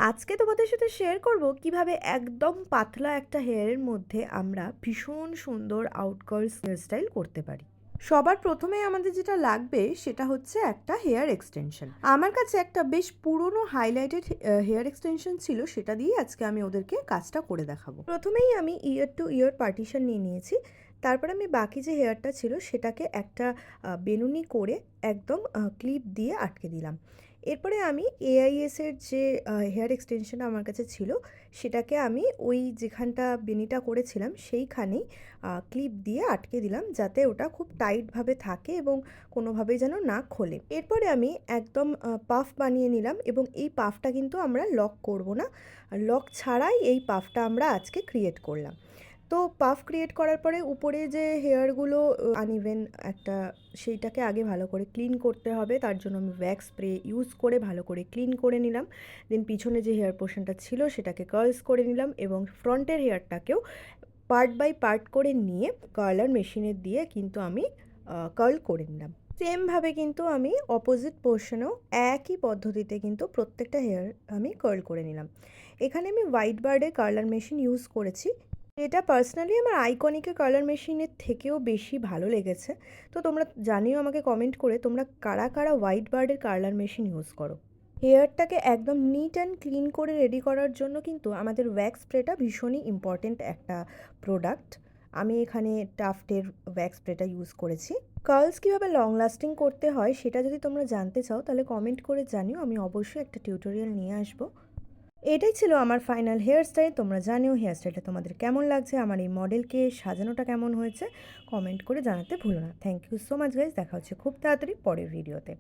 আজকে তোমাদের সাথে শেয়ার করব কিভাবে একদম পাতলা একটা হেয়ারের মধ্যে আমরা ভীষণ সুন্দর আউটকার্স হেয়ারস্টাইল করতে পারি। সবার প্রথমে আমাদের যেটা লাগবে সেটা হচ্ছে একটা হেয়ার এক্সটেনশন। আমার কাছে একটা বেশ পুরনো হাইলাইটেড হেয়ার এক্সটেনশন ছিল, সেটা দিয়ে আজকে আমি ওদেরকে কাজটা করে দেখাবো। প্রথমেই আমি ইয়ার টু ইয়ার পার্টিশন নিয়ে নিয়েছি। তারপর আমি বাকি যে হেয়ারটা ছিল সেটাকে একটা বেনুনি করে একদম ক্লিপ দিয়ে আটকে দিলাম। এরপরে আমি এআইএসের যে হেয়ার এক্সটেনশনটা আমার কাছে ছিল সেটাকে আমি ওই যেখানটা বেনিটা করেছিলাম সেইখানেই ক্লিপ দিয়ে আটকে দিলাম, যাতে ওটা খুব টাইটভাবে থাকে এবং কোনোভাবেই যেন না খোলে। এরপরে আমি একদম পাফ বানিয়ে নিলাম এবং এই পাফটা কিন্তু আমরা লক করব না, লক ছাড়াই এই পাফটা আমরা আজকে ক্রিয়েট করলাম। তো পাফ ক্রিয়েট করার পরে উপরে যে হেয়ারগুলো আনইভেন একটা, সেইটাকে আগে ভালো করে ক্লিন করতে হবে। তার জন্য আমি ওয়্যাক্স স্প্রে ইউজ করে ভালো করে ক্লিন করে নিলাম। দেন পিছনে যে হেয়ার পোর্শনটা ছিল সেটাকে কার্লস করে নিলাম এবং ফ্রন্টের হেয়ারটাকেও পার্ট বাই পার্ট করে নিয়ে কার্লার মেশিনের দিয়ে কিন্তু আমি কার্ল করে নিলাম। সেমভাবে কিন্তু আমি অপোজিট পোর্শনেও একই পদ্ধতিতে কিন্তু প্রত্যেকটা হেয়ার আমি কার্ল করে নিলাম। এখানে আমি হোয়াইট বার্ডের কার্লার মেশিন ইউজ করেছি। এটা পার্সোনালি আমার আইকনিকের কালার মেশিনের থেকেও বেশি ভালো লেগেছে। তো তোমরা জানিও আমাকে কমেন্ট করে তোমরা কারা কারা হোয়াইট বার্ডের কালার মেশিন ইউজ করো। হেয়ারটাকে একদম নিট অ্যান্ড ক্লিন করে রেডি করার জন্য কিন্তু আমাদের ওয়্যাক্স স্প্রেটা ভীষণই ইম্পর্টেন্ট একটা প্রোডাক্ট। আমি এখানে টাফটের ওয়্যাক্স স্প্রেটা ইউজ করেছি। কার্লস কীভাবে লং লাস্টিং করতে হয় সেটা যদি তোমরা জানতে চাও তাহলে কমেন্ট করে জানিও, আমি অবশ্যই একটা টিউটোরিয়াল নিয়ে আসবো। এটাই ছিল আমার ফাইনাল হেয়ার স্টাইল। তোমরা জানিও হেয়ার স্টাইলটা তোমাদের কেমন লাগছে, আমার এই মডেলকে সাজানোটা কেমন হয়েছে, কমেন্ট করে জানাতে ভুলো না। Thank you so much guys, দেখা হচ্ছে খুব তাড়াতাড়ি পরের ভিডিওতে।